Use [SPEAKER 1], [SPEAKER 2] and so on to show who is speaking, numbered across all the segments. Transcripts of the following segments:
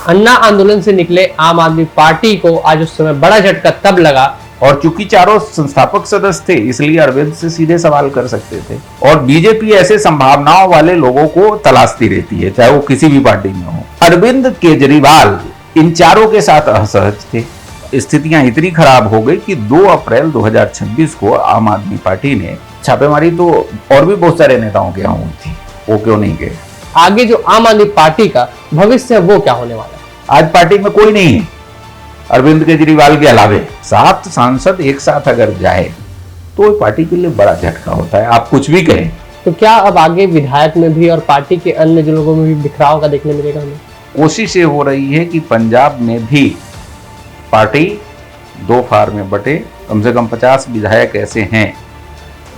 [SPEAKER 1] अन्ना आंदोलन से निकले आम आदमी पार्टी को आज उस समय बड़ा झटका तब लगा,
[SPEAKER 2] और चूंकि चारों संस्थापक सदस्य थे इसलिए अरविंद से सीधे सवाल कर सकते थे। और बीजेपी ऐसे संभावनाओं वाले लोगों को तलाशती रहती है, चाहे वो किसी भी पार्टी में हो। अरविंद केजरीवाल इन चारों के साथ असहज थे। स्थितियां इतनी खराब हो गई कि 2 अप्रैल 2026 को आम आदमी पार्टी ने छापेमारी तो और भी बहुत सारे नेताओं के यहाँ हुई थी, वो क्यों नहीं गए।
[SPEAKER 1] आगे जो आम आदमी पार्टी का भविष्य है वो क्या होने वाला है?
[SPEAKER 2] आज पार्टी में कोई नहीं है अरविंद केजरीवाल के अलावे। 7 सांसद एक साथ अगर जाए तो पार्टी के लिए बड़ा झटका होता है, आप कुछ भी कहें।
[SPEAKER 1] तो क्या अब आगे विधायक में भी और पार्टी के अन्य जो लोगों में भी बिखराव का देखने मिलेगा हमें?
[SPEAKER 2] कोशिश ये हो रही है कि पंजाब में भी पार्टी 2 फार में बटे। कम से कम 50 विधायक ऐसे हैं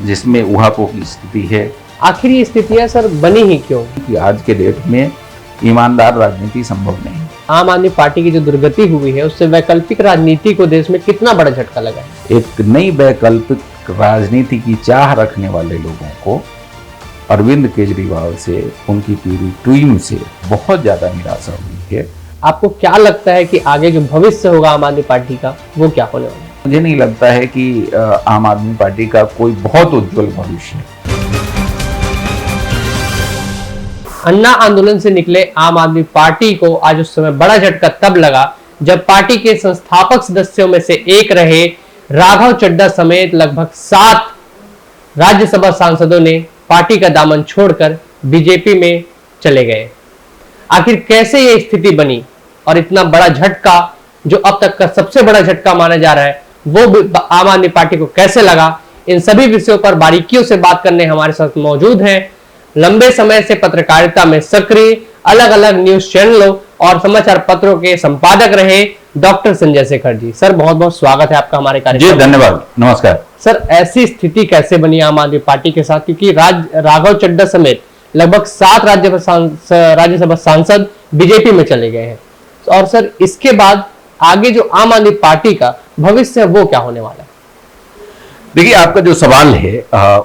[SPEAKER 2] जिसमें उहापोह की स्थिति है।
[SPEAKER 1] आखिर ये स्थितियां सर बनी ही क्यों?
[SPEAKER 2] कि आज के डेट में ईमानदार राजनीति संभव नहीं।
[SPEAKER 1] आम आदमी पार्टी की जो दुर्गति हुई है उससे वैकल्पिक राजनीति को देश में कितना बड़ा झटका लगा है?
[SPEAKER 2] एक नई वैकल्पिक राजनीति की चाह रखने वाले लोगों को अरविंद केजरीवाल से, उनकी पूरी टीम से बहुत ज्यादा निराशा हुई है।
[SPEAKER 1] आपको क्या लगता है कि आगे जो भविष्य होगा आम आदमी पार्टी का वो क्या होने वाला है?
[SPEAKER 2] मुझे नहीं लगता है कि आम आदमी पार्टी का कोई बहुत उज्जवल भविष्य है।
[SPEAKER 1] अन्ना आंदोलन से निकले आम आदमी पार्टी को आज उस समय बड़ा झटका तब लगा जब पार्टी के संस्थापक सदस्यों में से एक रहे राघव चड्ढा समेत लगभग 7 राज्यसभा सांसदों ने पार्टी का दामन छोड़कर बीजेपी में चले गए। आखिर कैसे ये स्थिति बनी और इतना बड़ा झटका जो अब तक का सबसे बड़ा झटका माना जा रहा है वो आम आदमी पार्टी को कैसे लगा, इन सभी विषयों पर बारीकियों से बात करने हमारे साथ मौजूद हैं लंबे समय से पत्रकारिता में सक्रिय, अलग अलग न्यूज चैनलों और समाचार पत्रों के संपादक रहे डॉक्टर संजय शेखर जी। सर बहुत बहुत स्वागत है आपका हमारे कार्यक्रम में।
[SPEAKER 2] जी धन्यवाद, नमस्कार।
[SPEAKER 1] सर ऐसी स्थिति कैसे बनी आम आदमी पार्टी के साथ, क्योंकि राघव चड्ढा समेत लगभग 7 राज्यसभा सांसद बीजेपी में चले गए हैं, और सर इसके बाद आगे जो आम आदमी पार्टी का भविष्य है वो क्या होने वाला है?
[SPEAKER 2] देखिए, आपका जो सवाल है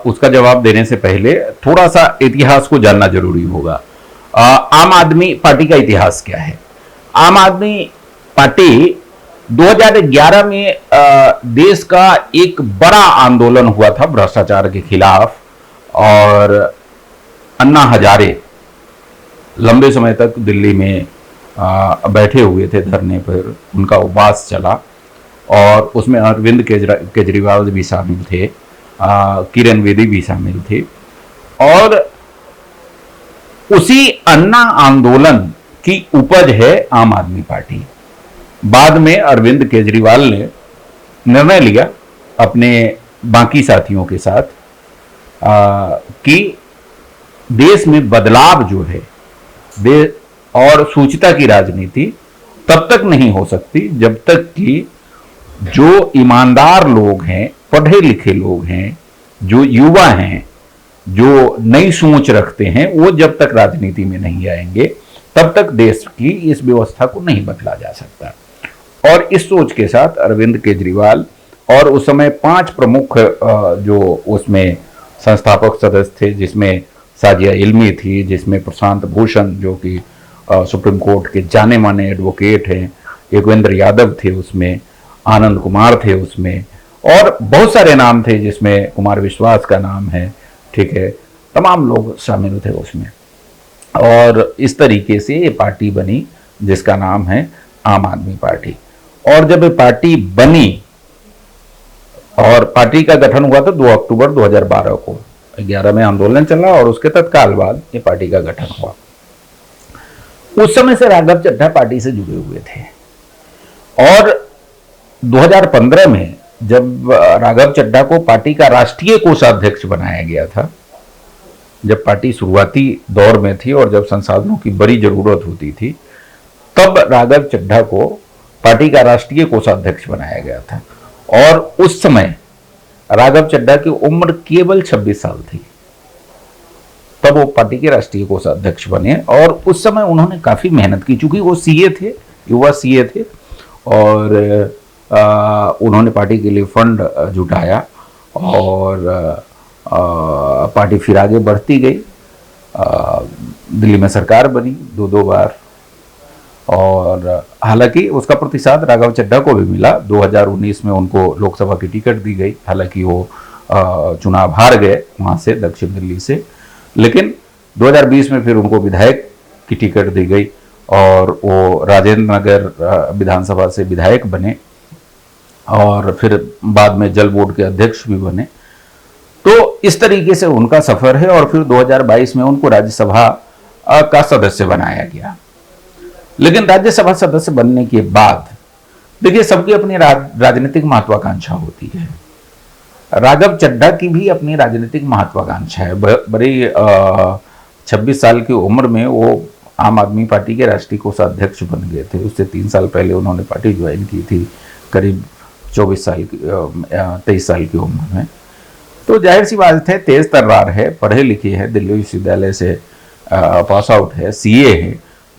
[SPEAKER 2] उसका जवाब देने से पहले थोड़ा सा इतिहास को जानना जरूरी होगा। आम आदमी पार्टी का इतिहास क्या है? आम आदमी पार्टी 2011 में देश का एक बड़ा आंदोलन हुआ था भ्रष्टाचार के खिलाफ, और अन्ना हजारे लंबे समय तक दिल्ली में बैठे हुए थे धरने पर, उनका उपवास चला और उसमें अरविंद केजरीवाल भी शामिल थे, किरण बेदी भी शामिल थे। और उसी अन्ना आंदोलन की उपज है आम आदमी पार्टी। बाद में अरविंद केजरीवाल ने निर्णय लिया अपने बाकी साथियों के साथ कि देश में बदलाव जो है और सूचिता की राजनीति तब तक नहीं हो सकती जब तक कि जो ईमानदार लोग हैं, पढ़े लिखे लोग हैं, जो युवा हैं, जो नई सोच रखते हैं, वो जब तक राजनीति में नहीं आएंगे तब तक देश की इस व्यवस्था को नहीं बदला जा सकता। और इस सोच के साथ अरविंद केजरीवाल और उस समय 5 प्रमुख जो उसमें संस्थापक सदस्य थे, जिसमें साजिया इल्मी थी, जिसमें प्रशांत भूषण जो कि सुप्रीम कोर्ट के जाने माने एडवोकेट हैं, योगेंद्र यादव थे उसमें, आनंद कुमार थे उसमें, और बहुत सारे नाम थे जिसमें कुमार विश्वास का नाम है, ठीक है, तमाम लोग शामिल थे उसमें। और इस तरीके से ये पार्टी बनी जिसका नाम है आम आदमी पार्टी। और जब ये पार्टी बनी और पार्टी का गठन हुआ था 2 अक्टूबर 2012 को, 11 में आंदोलन चला और उसके तत्काल बाद ये पार्टी का गठन हुआ। उस समय से राघव चड्ढा पार्टी से जुड़े हुए थे, और 2015 में जब राघव चड्ढा को पार्टी का राष्ट्रीय कोषाध्यक्ष बनाया गया था, जब पार्टी शुरुआती दौर में थी और जब संसाधनों की बड़ी जरूरत होती थी, तब राघव चड्ढा को पार्टी का राष्ट्रीय कोषाध्यक्ष बनाया गया था। और उस समय राघव चड्ढा की उम्र केवल 26 साल थी, तब वो पार्टी के राष्ट्रीय कोषाध्यक्ष बने। और उस समय उन्होंने काफी मेहनत की, चूंकि वो सीए थे, युवा सीए थे, और उन्होंने पार्टी के लिए फंड जुटाया और पार्टी फिर आगे बढ़ती गई। दिल्ली में सरकार बनी 2 बार, और हालांकि उसका प्रतिसाद राघव चड्ढा को भी मिला। 2019 में उनको लोकसभा की टिकट दी गई, हालांकि वो चुनाव हार गए वहाँ से, दक्षिण दिल्ली से। लेकिन 2020 में फिर उनको विधायक की टिकट दी गई और वो राजेंद्र नगर विधानसभा से विधायक बने और फिर बाद में जल बोर्ड के अध्यक्ष भी बने। तो इस तरीके से उनका सफर है और फिर 2022 में उनको राज्यसभा का सदस्य बनाया गया। लेकिन राज्यसभा सदस्य बनने के बाद देखिए, सबकी अपनी राजनीतिक महत्वाकांक्षा होती है। राघव चड्ढा की भी अपनी राजनीतिक महत्वाकांक्षा है। बड़ी 26 साल की उम्र में वो आम आदमी पार्टी के राष्ट्रीय कोषाध्यक्ष बन गए थे। उससे 3 साल पहले उन्होंने पार्टी ज्वाइन की थी, करीब 23 साल की उम्र में। तो जाहिर सी बात है, तेज तर्रार है, पढ़े लिखे हैं, दिल्ली विश्वविद्यालय से पास आउट है, सीए है,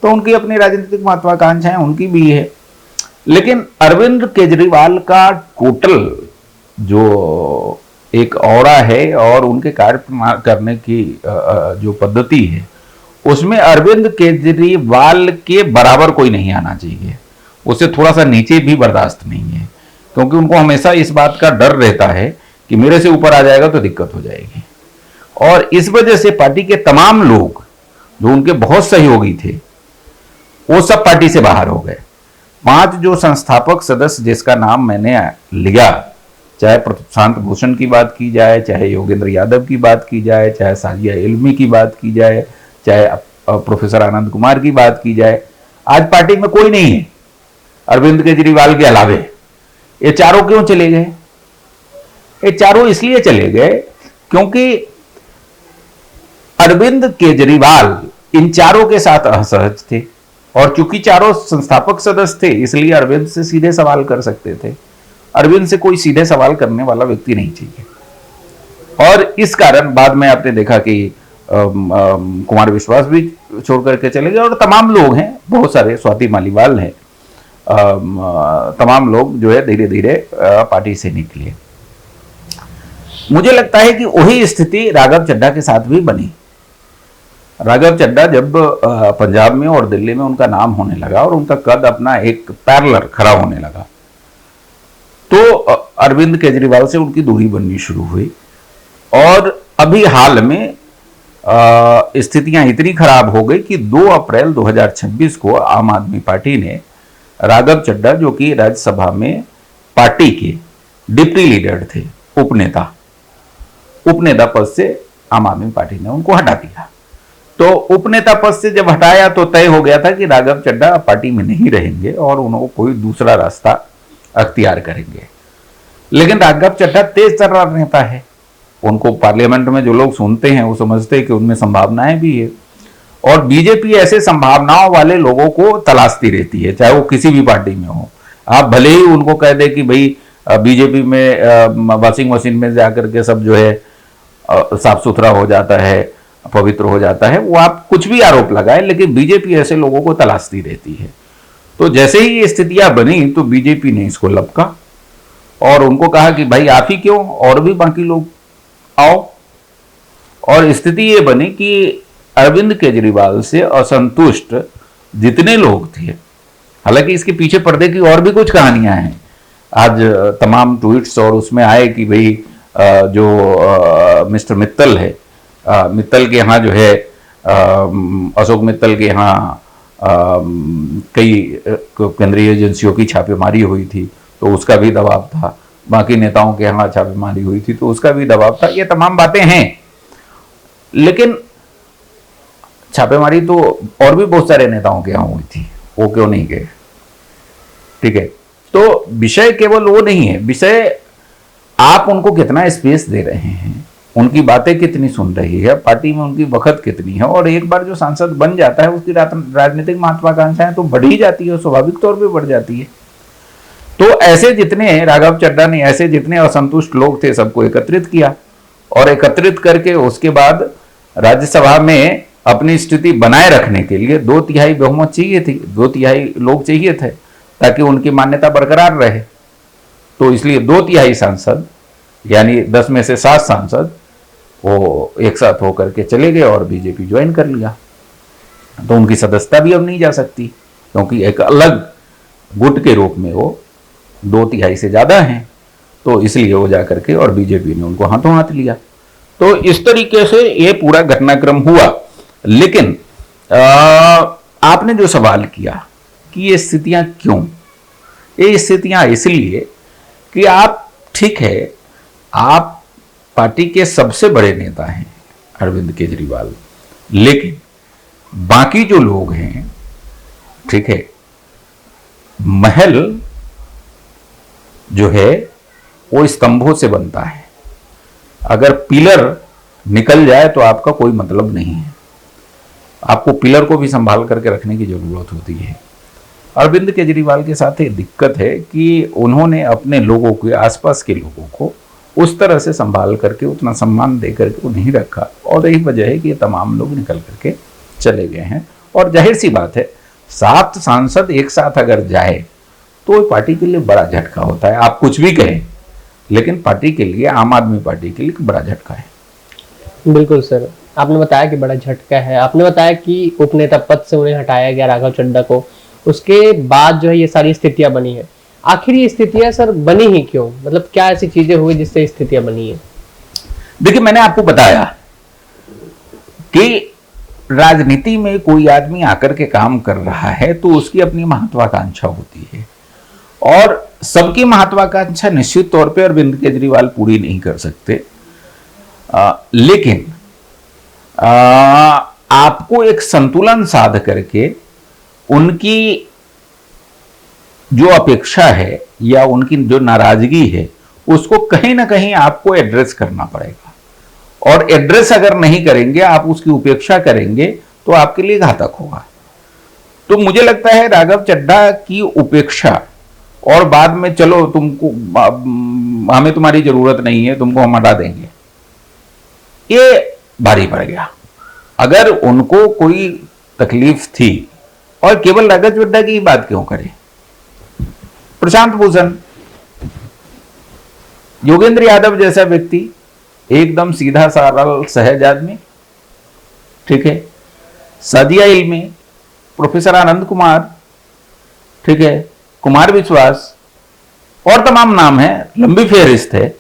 [SPEAKER 2] तो उनकी अपनी राजनीतिक महत्वाकांक्षाएं उनकी भी है। लेकिन अरविंद केजरीवाल का टोटल जो एक ऑरा है और उनके कार्य करने की जो पद्धति है, उसमें अरविंद केजरीवाल के बराबर कोई नहीं आना चाहिए। उससे थोड़ा सा नीचे भी बर्दाश्त नहीं है, क्योंकि उनको हमेशा इस बात का डर रहता है कि मेरे से ऊपर आ जाएगा तो दिक्कत हो जाएगी। और इस वजह से पार्टी के तमाम लोग जो उनके बहुत सहयोगी थे, वो सब पार्टी से बाहर हो गए। 5 जो संस्थापक सदस्य जिसका नाम मैंने लिया, चाहे प्रशांत भूषण की बात की जाए, चाहे योगेंद्र यादव की बात की जाए, चाहे साजिया इल्मी की बात की जाए, चाहे प्रोफेसर आनंद कुमार की बात की जाए, आज पार्टी में कोई नहीं है अरविंद केजरीवाल के अलावे। ये चारों क्यों चले गए? ये चारों इसलिए चले गए क्योंकि अरविंद केजरीवाल इन चारों के साथ असहज थे, और चूंकि चारों संस्थापक सदस्य थे इसलिए अरविंद से सीधे सवाल कर सकते थे। अरविंद से कोई सीधे सवाल करने वाला व्यक्ति नहीं चाहिए। और इस कारण बाद में आपने देखा कि कुमार विश्वास भी छोड़ करके चले गए, और तमाम लोग हैं, बहुत सारे, स्वाति मालीवाल हैं, तमाम लोग जो है धीरे धीरे पार्टी से निकले। मुझे लगता है कि वही स्थिति राघव चड्ढा के साथ भी बनी। राघव चड्ढा जब पंजाब में और दिल्ली में उनका नाम होने लगा और उनका कद अपना एक पैरेलल खड़ा होने लगा, तो अरविंद केजरीवाल से उनकी दूरी बननी शुरू हुई। और अभी हाल में स्थितियां इतनी खराब हो गई कि 2 अप्रैल 2026 को आम आदमी पार्टी ने राघव चड्ढा, जो कि राज्यसभा में पार्टी के डिप्टी लीडर थे, उपनेता पद से आम आदमी पार्टी ने उनको हटा दिया। तो उपनेता पद से जब हटाया तो तय हो गया था कि राघव चड्ढा पार्टी में नहीं रहेंगे और उनको कोई दूसरा रास्ता अख्तियार करेंगे। लेकिन राघव चड्ढा तेज तर्रार नेता है, उनको पार्लियामेंट में जो लोग सुनते हैं वो समझते हैं कि उनमें संभावनाएं भी है, और बीजेपी ऐसे संभावनाओं वाले लोगों को तलाशती रहती है, चाहे वो किसी भी पार्टी में हो। आप भले ही उनको कह दे कि भाई बीजेपी में वॉशिंग मशीन में जाकर के सब जो है साफ सुथरा हो जाता है, पवित्र हो जाता है, वो आप कुछ भी आरोप लगाए, लेकिन बीजेपी ऐसे लोगों को तलाशती रहती है। तो जैसे ही ये स्थितियां बनी तो बीजेपी ने इसको लपका और उनको कहा कि भाई आप ही क्यों, और भी बाकी लोग आओ। और स्थिति ये बनी कि अरविंद केजरीवाल से असंतुष्ट जितने लोग थे, हालांकि इसके पीछे पर्दे की और भी कुछ कहानियां हैं, आज तमाम ट्वीट्स और उसमें आए कि भाई जो मिस्टर मित्तल है, मित्तल के यहाँ जो है अशोक मित्तल के यहाँ कई केंद्रीय एजेंसियों की छापेमारी हुई थी तो उसका भी दबाव था, बाकी नेताओं के यहाँ छापेमारी हुई थी तो उसका भी दबाव था। ये तमाम बातें हैं, लेकिन छापेमारी तो और भी बहुत सारे नेताओं के यहाँ हुई थी, वो क्यों नहीं गए? ठीक है, तो विषय केवल वो नहीं है, विषय आप उनको कितना स्पेस दे रहे हैं, उनकी बातें कितनी सुन रही है, पार्टी में उनकी वक्त कितनी है। और एक बार जो सांसद बन जाता है उसकी राजनीतिक महत्वाकांक्षाएं तो बढ़ ही जाती है, स्वाभाविक तौर पे बढ़ जाती है। तो ऐसे जितने राघव चड्ढा ने ऐसे जितने असंतुष्ट लोग थे सबको एकत्रित किया, और एकत्रित करके उसके बाद राज्यसभा में अपनी स्थिति बनाए रखने के लिए 2/3 बहुमत चाहिए थी, 2/3 लोग चाहिए थे ताकि उनकी मान्यता बरकरार रहे। तो इसलिए 2/3 सांसद यानी 10 में से 7 सांसद वो एक साथ होकर के चले गए और बीजेपी ज्वाइन कर लिया। तो उनकी सदस्यता भी अब नहीं जा सकती, क्योंकि एक अलग गुट के रूप में वो 2/3 से ज़्यादा हैं, तो इसलिए वो जा करके और बीजेपी ने उनको हाथों हाथ लिया। तो इस तरीके से ये पूरा घटनाक्रम हुआ। लेकिन आपने जो सवाल किया कि ये स्थितियां क्यों, ये स्थितियां इसलिए कि आप, ठीक है, आप पार्टी के सबसे बड़े नेता हैं अरविंद केजरीवाल, लेकिन बाकी जो लोग हैं, ठीक है, महल जो है वो स्तंभों से बनता है। अगर पिलर निकल जाए तो आपका कोई मतलब नहीं है, आपको पिलर को भी संभाल करके रखने की जरूरत होती है। अरविंद केजरीवाल के साथ ये दिक्कत है कि उन्होंने अपने लोगों के, आसपास के लोगों को उस तरह से संभाल करके, उतना सम्मान दे करके वो नहीं रखा, और यही वजह है कि ये तमाम लोग निकल करके चले गए हैं। और जाहिर सी बात है, 7 सांसद एक साथ अगर जाए तो पार्टी के लिए बड़ा झटका होता है। आप कुछ भी कहें, लेकिन पार्टी के लिए, आम आदमी पार्टी के लिए बड़ा झटका है।
[SPEAKER 1] बिल्कुल सर, आपने बताया कि बड़ा झटका है। आपने बताया कि उपनेता पद से उन्हें हटाया गया राघव चड्ढा को, उसके बाद जो है ये सारी स्थितियां बनी है। आखिर ये स्थितियां सर बनी ही क्यों, मतलब क्या ऐसी चीजें हुई जिससे स्थितियां बनी है?
[SPEAKER 2] देखिए, मैंने आपको बताया कि राजनीति में कोई आदमी आकर के काम कर रहा है तो उसकी अपनी महत्वाकांक्षा होती है, और सबकी महत्वाकांक्षा निश्चित तौर पे अरविंद केजरीवाल पूरी नहीं कर सकते। लेकिन आपको एक संतुलन साध करके उनकी जो अपेक्षा है या उनकी जो नाराजगी है उसको कहीं ना कहीं आपको एड्रेस करना पड़ेगा, और एड्रेस अगर नहीं करेंगे, आप उसकी उपेक्षा करेंगे तो आपके लिए घातक होगा। तो मुझे लगता है राघव चड्ढा की उपेक्षा और बाद में चलो तुमको, हमें तुम्हारी जरूरत नहीं है, तुमको हम हटा देंगे, ये भारी पड़ गया। अगर उनको कोई तकलीफ थी, और केवल राघव चड्ढा की बात क्यों करें, प्रशांत भूषण, योगेंद्र यादव जैसा व्यक्ति, एकदम सीधा साधा सहज आदमी, ठीक है, सादिया इल्मी, प्रोफेसर आनंद कुमार, ठीक है, कुमार विश्वास, और तमाम नाम है, लंबी फेहरिस्त है।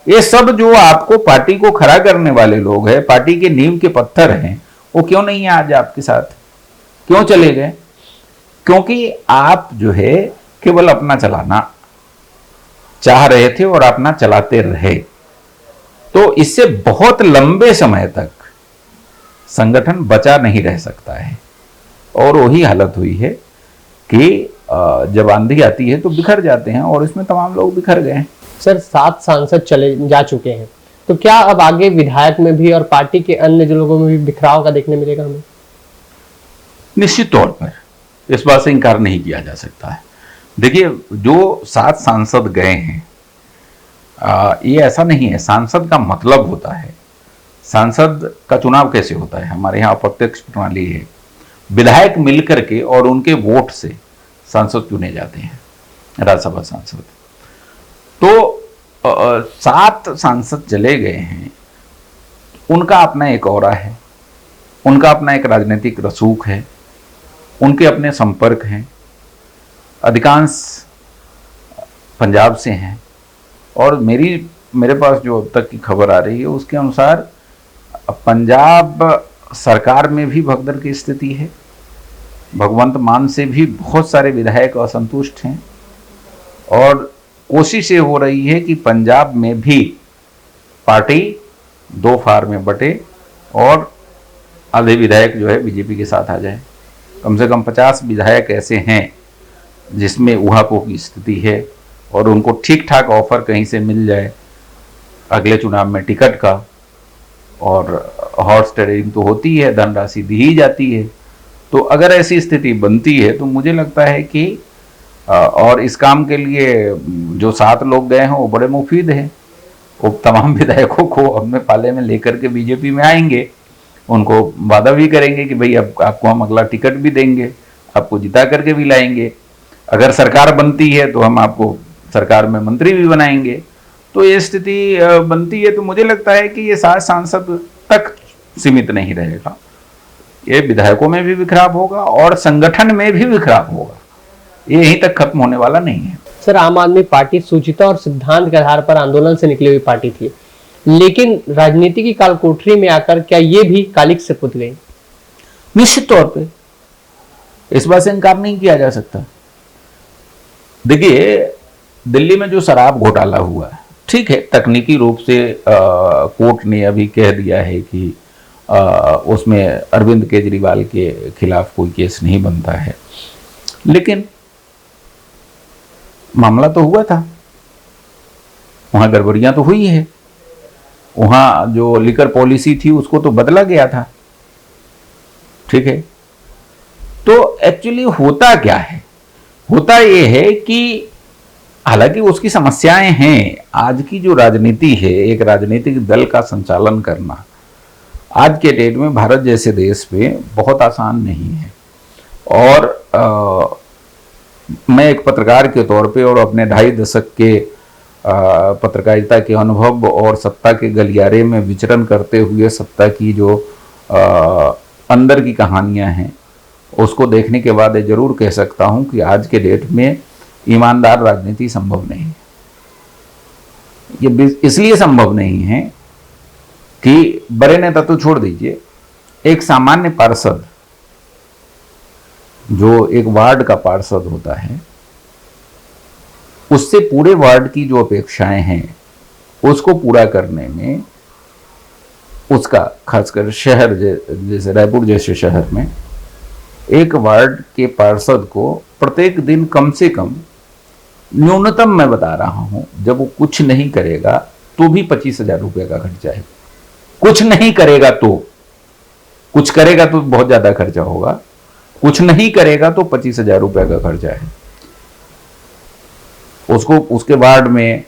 [SPEAKER 2] ये सब जो आपको पार्टी को खड़ा करने वाले लोग हैं, पार्टी के नींव के पत्थर हैं, वो क्यों नहीं है आज आपके साथ, क्यों चले गए? क्योंकि आप जो है केवल अपना चलाना चाह रहे थे और अपना चलाते रहे। तो इससे बहुत लंबे समय तक संगठन बचा नहीं रह सकता है, और वही हालत हुई है कि जब आंधी आती है तो बिखर जाते हैं, और इसमें तमाम लोग बिखर गए हैं।
[SPEAKER 1] सर 7 सांसद चले जा चुके हैं, तो क्या अब आगे विधायक में भी और पार्टी के अन्य जो लोगों में भी बिखराव का देखने मिलेगा हमें?
[SPEAKER 2] निश्चित तौर पर इस बात से इनकार नहीं किया जा सकता है। देखिए, जो 7 सांसद गए हैं, ये ऐसा नहीं है। सांसद का मतलब होता है, सांसद का चुनाव कैसे होता है, हमारे यहाँ अप्रत्यक्ष प्रणाली है, विधायक मिलकर के और उनके वोट से सांसद चुने जाते हैं, राज्यसभा सांसद। तो 7 सांसद चले गए हैं, उनका अपना एक ऑरा है, उनका अपना एक राजनीतिक रसूख है, उनके अपने संपर्क हैं, अधिकांश पंजाब से हैं, और मेरे पास जो अब तक की खबर आ रही है उसके अनुसार पंजाब सरकार में भी भगदड़ की स्थिति है। भगवंत मान से भी बहुत सारे विधायक असंतुष्ट हैं, और कोशिश ये हो रही है कि पंजाब में भी पार्टी 2 फार में बटे और आधे विधायक जो है बीजेपी के साथ आ जाए। कम से कम 50 विधायक ऐसे हैं जिसमें ऊहापोह की स्थिति है, और उनको ठीक ठाक ऑफर कहीं से मिल जाए अगले चुनाव में टिकट का, और हॉर्स ट्रेडिंग तो होती है, धनराशि दी ही जाती है। तो अगर ऐसी स्थिति बनती है तो मुझे लगता है कि और इस काम के लिए जो 7 लोग गए हैं वो बड़े मुफीद हैं। वो तमाम विधायकों को अपने पाले में लेकर के बीजेपी में आएंगे, उनको वादा भी करेंगे कि भाई अब आपको हम अगला टिकट भी देंगे, आपको जिता करके भी लाएंगे, अगर सरकार बनती है तो हम आपको सरकार में मंत्री भी बनाएंगे। तो ये स्थिति बनती है, तो मुझे लगता है कि ये 7 सांसद तक सीमित नहीं रहेगा। ये विधायकों में भी बिखराव होगा और संगठन में भी बिखराव होगा, ये यहीं तक खत्म होने वाला नहीं है।
[SPEAKER 1] सर, आम आदमी पार्टी सूचिता और सिद्धांत के आधार पर आंदोलन से निकली हुई पार्टी थी, लेकिन राजनीति की कालकोठरी में आकर क्या ये भी कालिक से पुत गई?
[SPEAKER 2] निश्चित तौर पे इस बात से इनकार नहीं किया जा सकता। देखिए, दिल्ली में जो शराब घोटाला हुआ, ठीक है, तकनीकी रूप से कोर्ट ने अभी कह दिया है कि उसमें अरविंद केजरीवाल के खिलाफ कोई केस नहीं बनता है, लेकिन मामला तो हुआ था, वहां गड़बड़ियां तो हुई है, वहां जो लिकर पॉलिसी थी उसको तो बदला गया था, ठीक है। तो एक्चुअली होता क्या है, होता यह है कि हालांकि उसकी समस्याएं हैं। आज की जो राजनीति है, एक राजनीतिक दल का संचालन करना आज के डेट में भारत जैसे देश में बहुत आसान नहीं है। और मैं एक पत्रकार के तौर पे और अपने 2.5 दशक के पत्रकारिता के अनुभव और सत्ता के गलियारे में विचरण करते हुए सत्ता की जो अंदर की कहानियां हैं उसको देखने के बाद ये जरूर कह सकता हूं कि आज के डेट में ईमानदार राजनीति संभव नहीं है। ये इसलिए संभव नहीं है कि बड़े नेता तो छोड़ दीजिए, एक सामान्य पार्षद जो एक वार्ड का पार्षद होता है, उससे पूरे वार्ड की जो अपेक्षाएं हैं उसको पूरा करने में उसका, खासकर शहर जैसे रायपुर जैसे शहर में, एक वार्ड के पार्षद को प्रत्येक दिन कम से कम, न्यूनतम मैं बता रहा हूं, जब वो कुछ नहीं करेगा तो भी 25,000 रुपये का खर्चा है। कुछ नहीं करेगा तो, कुछ करेगा तो बहुत ज्यादा खर्चा होगा, कुछ नहीं करेगा तो 25,000 रुपये का खर्चा है। उसको उसके वार्ड में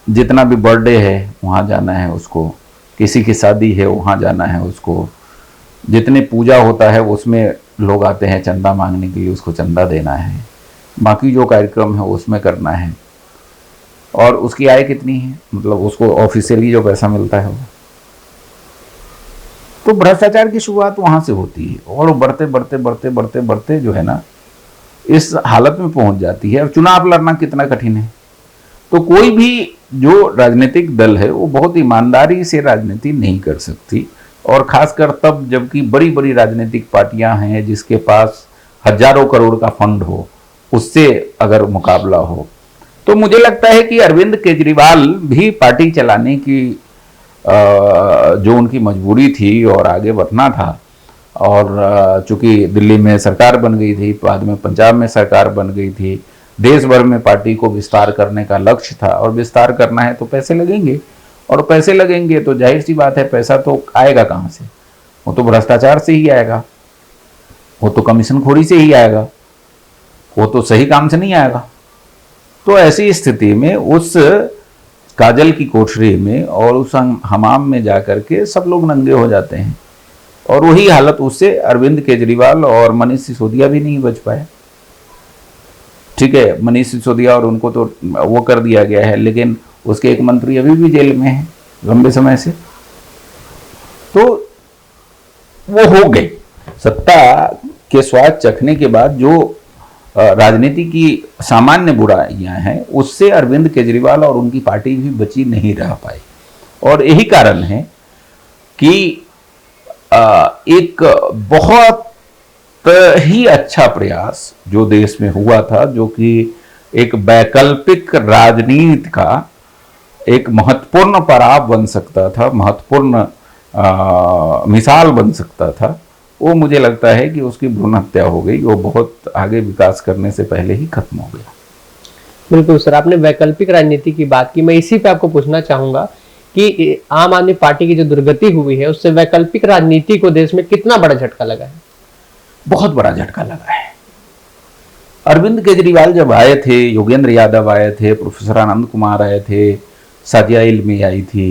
[SPEAKER 2] जितना भी बर्थडे है वहां जाना है उसको, किसी की शादी है वहां जाना है उसको, जितने पूजा होता है उसमें लोग आते हैं चंदा मांगने के लिए, उसको चंदा देना है, बाकी जो कार्यक्रम है उसमें करना है। और उसकी आय कितनी है, मतलब उसको ऑफिशियली जो पैसा मिलता है वो, तो भ्रष्टाचार की शुरुआत वहां से होती है और बढ़ते बढ़ते बढ़ते बढ़ते बढ़ते जो है ना इस हालत में पहुंच जाती है। और चुनाव लड़ना कितना कठिन है। तो कोई भी जो राजनीतिक दल है वो बहुत ईमानदारी से राजनीति नहीं कर सकती, और खासकर तब जबकि बड़ी बड़ी राजनीतिक पार्टियां हैं जिसके पास हजारों करोड़ का फंड हो, उससे अगर मुकाबला हो। तो मुझे लगता है कि अरविंद केजरीवाल भी पार्टी चलाने की जो उनकी मजबूरी थी और आगे बढ़ना था, और चूंकि दिल्ली में सरकार बन गई थी, बाद में पंजाब में सरकार बन गई थी, देश भर में पार्टी को विस्तार करने का लक्ष्य था, और विस्तार करना है तो पैसे लगेंगे, और पैसे लगेंगे तो जाहिर सी बात है पैसा तो आएगा कहाँ से, वो तो भ्रष्टाचार से ही आएगा, वो तो कमीशनखोरी से ही आएगा, वो तो सही काम से नहीं आएगा। तो ऐसी स्थिति में उस काजल की कोठरी में और उस हमाम में जाकर के सब लोग नंगे हो जाते हैं, और वही हालत उससे अरविंद केजरीवाल और मनीष सिसोदिया भी नहीं बच पाए। ठीक है, मनीष सिसोदिया और उनको तो वो कर दिया गया है, लेकिन उसके एक मंत्री अभी भी जेल में हैं लंबे समय से। तो वो हो गए, सत्ता के स्वाद चखने के बाद जो राजनीति की सामान्य बुराइयां हैं उससे अरविंद केजरीवाल और उनकी पार्टी भी बची नहीं रह पाई। और यही कारण है कि एक बहुत ही अच्छा प्रयास जो देश में हुआ था, जो कि एक वैकल्पिक राजनीति का एक महत्वपूर्ण पड़ाव बन सकता था, महत्वपूर्ण मिसाल बन सकता था, वो मुझे लगता है कि उसकी भ्रूण हत्या हो गई, वो बहुत आगे विकास करने से पहले ही खत्म हो गया।
[SPEAKER 1] बिल्कुल सर, आपने वैकल्पिक राजनीति की बात की, मैं इसी पे आपको पूछना चाहूंगा कि आम आदमी पार्टी की जो दुर्गति हुई है उससे वैकल्पिक राजनीति को देश में कितना बड़ा झटका लगा है? बहुत बड़ा झटका लगा है।
[SPEAKER 2] अरविंद केजरीवाल जब आए थे, योगेंद्र यादव आए थे, प्रोफेसर आनंद कुमार आए थे, साजिया इल्मी आई थी,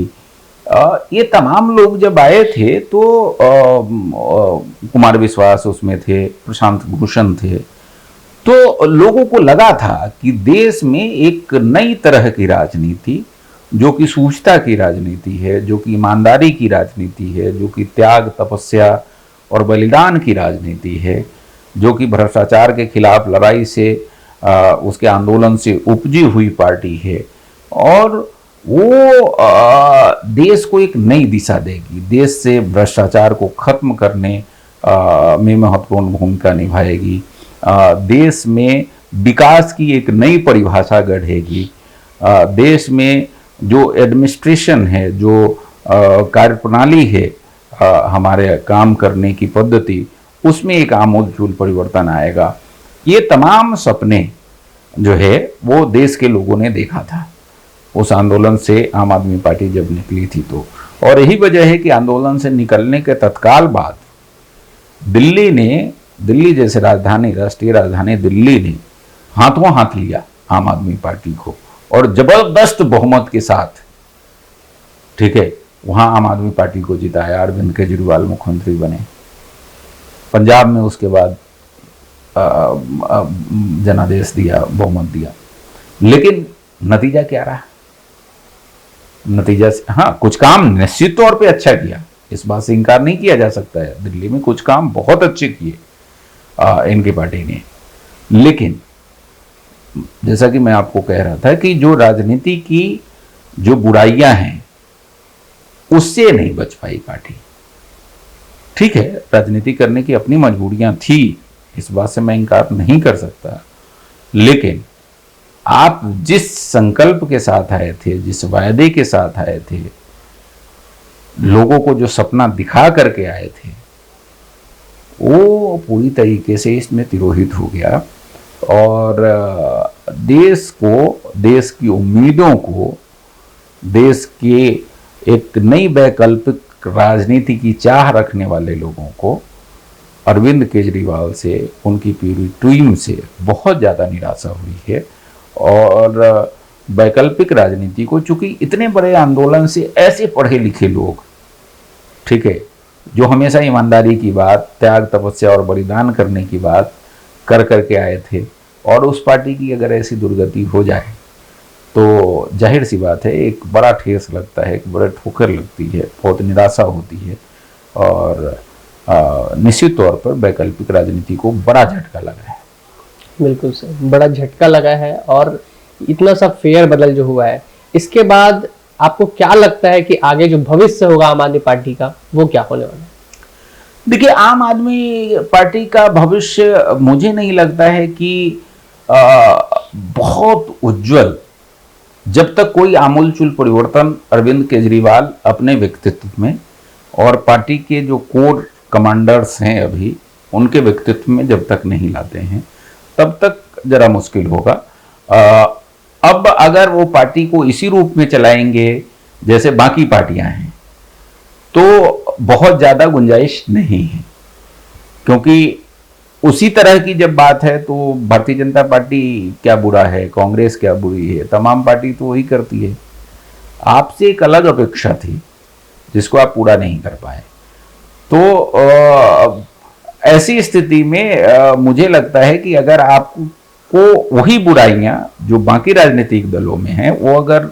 [SPEAKER 2] ये तमाम लोग जब आए थे तो कुमार विश्वास उसमें थे, प्रशांत भूषण थे, तो लोगों को लगा था कि देश में एक नई तरह की राजनीति, जो कि सूझता की राजनीति है, जो कि ईमानदारी की राजनीति है, जो कि त्याग, तपस्या और बलिदान की राजनीति है, जो कि भ्रष्टाचार के खिलाफ लड़ाई से उसके आंदोलन से उपजी हुई पार्टी है, और वो देश को एक नई दिशा देगी, देश से भ्रष्टाचार को खत्म करने में महत्वपूर्ण भूमिका निभाएगी, देश में विकास की एक नई परिभाषा गढ़ेगी, देश में जो एडमिनिस्ट्रेशन है, जो कार्यप्रणाली है, हमारे काम करने की पद्धति, उसमें एक आमूलचूल परिवर्तन आएगा। ये तमाम सपने जो है वो देश के लोगों ने देखा था उस आंदोलन से आम आदमी पार्टी जब निकली थी तो। और यही वजह है कि आंदोलन से निकलने के तत्काल बाद दिल्ली जैसे राजधानी, राष्ट्रीय राजधानी दिल्ली ने हाथों हाथ लिया आम आदमी पार्टी को, और जबरदस्त बहुमत के साथ, ठीक है, वहां आम आदमी पार्टी को जिताया। अरविंद केजरीवाल मुख्यमंत्री बने। पंजाब में उसके बाद जनादेश दिया, बहुमत दिया। लेकिन नतीजा क्या रहा? नतीजा हाँ, कुछ काम निश्चित तौर पे अच्छा किया, इस बात से इनकार नहीं किया जा सकता है। दिल्ली में कुछ काम बहुत अच्छे किए इनकी पार्टी ने। लेकिन जैसा कि मैं आपको कह रहा था कि जो राजनीति की जो बुराइयां हैं उससे नहीं बच पाई पार्टी। ठीक है, राजनीति करने की अपनी मजबूरियां थी, इस बात से मैं इनकार नहीं कर सकता। लेकिन आप जिस संकल्प के साथ आए थे, जिस वायदे के साथ आए थे, लोगों को जो सपना दिखा करके आए थे, वो पूरी तरीके से इसमें तिरोहित हो गया। और देश को, देश की उम्मीदों को, देश के एक नई वैकल्पिक राजनीति की चाह रखने वाले लोगों को अरविंद केजरीवाल से, उनकी पूरी टीम से बहुत ज़्यादा निराशा हुई है। और वैकल्पिक राजनीति को, चूंकि इतने बड़े आंदोलन से ऐसे पढ़े लिखे लोग, ठीक है, जो हमेशा ईमानदारी की बात, त्याग, तपस्या और बलिदान करने की बात कर करके आए थे, और उस पार्टी की अगर ऐसी दुर्गति हो जाए तो जाहिर सी बात है एक बड़ा ठेस लगता है, एक बड़ा ठोकर लगती है, बहुत निराशा होती है। और निश्चित तौर पर वैकल्पिक राजनीति को बड़ा झटका लगा है।
[SPEAKER 1] बिल्कुल सर, बड़ा झटका लगा है। और इतना सा फेयर बदल जो हुआ है, इसके बाद आपको क्या लगता है कि आगे जो भविष्य होगा आम आदमी पार्टी का, वो क्या होने वाला है?
[SPEAKER 2] देखिए, आम आदमी पार्टी का भविष्य मुझे नहीं लगता है कि बहुत उज्जवल, जब तक कोई आमूलचूल परिवर्तन अरविंद केजरीवाल अपने व्यक्तित्व में और पार्टी के जो कोर कमांडर्स हैं अभी, उनके व्यक्तित्व में जब तक नहीं लाते हैं, तब तक जरा मुश्किल होगा। अब अगर वो पार्टी को इसी रूप में चलाएंगे जैसे बाकी पार्टियां हैं, तो बहुत ज़्यादा गुंजाइश नहीं है। क्योंकि उसी तरह की जब बात है तो भारतीय जनता पार्टी क्या बुरा है, कांग्रेस क्या बुरी है, तमाम पार्टी तो वही करती है। आपसे एक अलग अपेक्षा थी जिसको आप पूरा नहीं कर पाए। तो ऐसी स्थिति में मुझे लगता है कि अगर आपको वही बुराइयां जो बाकी राजनीतिक दलों में हैं, वो अगर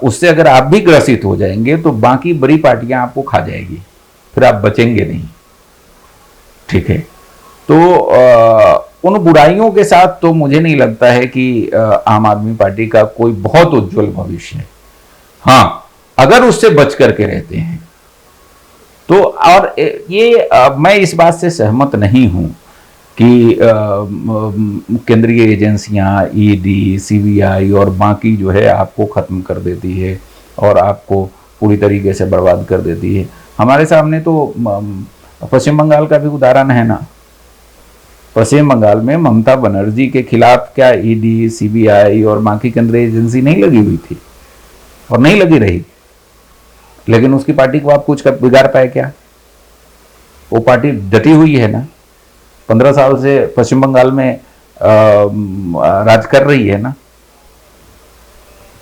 [SPEAKER 2] उससे अगर आप भी ग्रसित हो जाएंगे तो बाकी बड़ी पार्टियां आपको खा जाएगी, फिर आप बचेंगे नहीं। ठीक है, तो उन बुराइयों के साथ तो मुझे नहीं लगता है कि आम आदमी पार्टी का कोई बहुत उज्जवल भविष्य है। हाँ, अगर उससे बच करके रहते हैं तो। और ये मैं इस बात से सहमत नहीं हूं कि केंद्रीय एजेंसियां, ईडी, सीबीआई और बाकी जो है आपको खत्म कर देती है और आपको पूरी तरीके से बर्बाद कर देती है। हमारे सामने तो पश्चिम बंगाल का भी उदाहरण है ना। पश्चिम बंगाल में ममता बनर्जी के खिलाफ क्या ईडी, सीबीआई और बाकी केंद्रीय एजेंसी नहीं लगी हुई थी और नहीं लगी रही, लेकिन उसकी पार्टी को आप कुछ बिगाड़ पाए क्या? वो पार्टी डटी हुई है ना, 15 साल से पश्चिम बंगाल में राज कर रही है ना।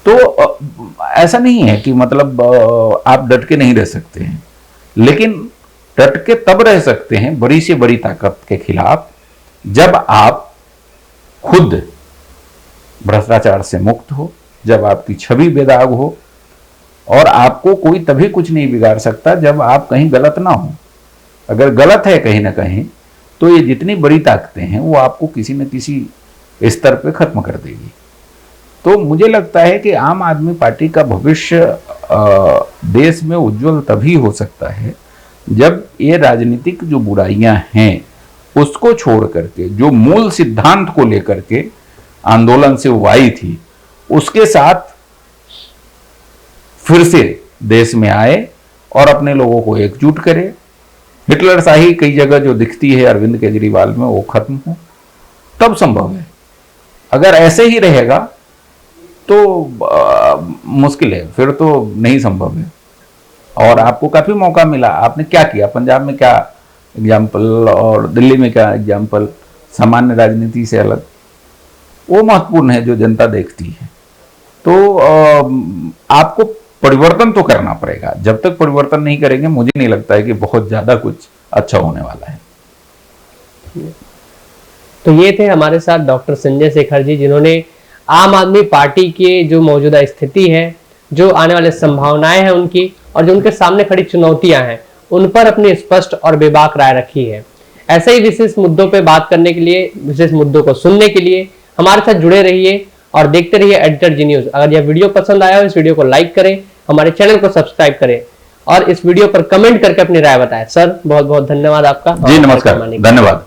[SPEAKER 2] तो ऐसा नहीं है कि मतलब आप डट के नहीं रह सकते हैं, लेकिन डट के तब रह सकते हैं बड़ी से बड़ी ताकत के खिलाफ जब आप खुद भ्रष्टाचार से मुक्त हो, जब आपकी छवि बेदाग हो, और आपको कोई तभी कुछ नहीं बिगाड़ सकता जब आप कहीं गलत ना हो। अगर गलत है कहीं ना कहीं, तो ये जितनी बड़ी ताकतें हैं वो आपको किसी न किसी स्तर पे खत्म कर देगी। तो मुझे लगता है कि आम आदमी पार्टी का भविष्य देश में उज्जवल तभी हो सकता है जब ये राजनीतिक जो बुराइयां हैं उसको छोड़ करके, जो मूल सिद्धांत को लेकर के आंदोलन से वो आई थी, उसके साथ फिर से देश में आए और अपने लोगों को एकजुट करे। हिटलर शाही कई जगह जो दिखती है अरविंद केजरीवाल में, वो खत्म हो, तब संभव है। अगर ऐसे ही रहेगा तो मुश्किल है, फिर तो नहीं संभव है। और आपको काफी मौका मिला, आपने क्या किया, पंजाब में क्या एग्जाम्पल और दिल्ली में क्या एग्जाम्पल, सामान्य राजनीति से अलग, वो महत्वपूर्ण है जो जनता देखती है। तो आपको परिवर्तन तो करना पड़ेगा। जब तक परिवर्तन नहीं करेंगे मुझे नहीं लगता है कि बहुत ज्यादा कुछ अच्छा होने वाला है।
[SPEAKER 1] तो ये थे हमारे साथ डॉक्टर संजय शेखर जी, जिन्होंने आम आदमी पार्टी की जो मौजूदा स्थिति है, जो आने वाले संभावनाएं हैं उनकी, और जो उनके सामने खड़ी चुनौतियां हैं, उन पर अपनी स्पष्ट और बेबाक राय रखी है। ऐसे ही विशेष मुद्दों पर बात करने के लिए, विशेष मुद्दों को सुनने के लिए हमारे साथ जुड़े रहिए और देखते रहिए एडिटर जी न्यूज। अगर यह वीडियो पसंद आया हो, इस वीडियो को लाइक करें, हमारे चैनल को सब्सक्राइब करें और इस वीडियो पर कमेंट करके अपनी राय बताएं। सर बहुत बहुत धन्यवाद आपका।
[SPEAKER 2] जी नमस्कार, धन्यवाद।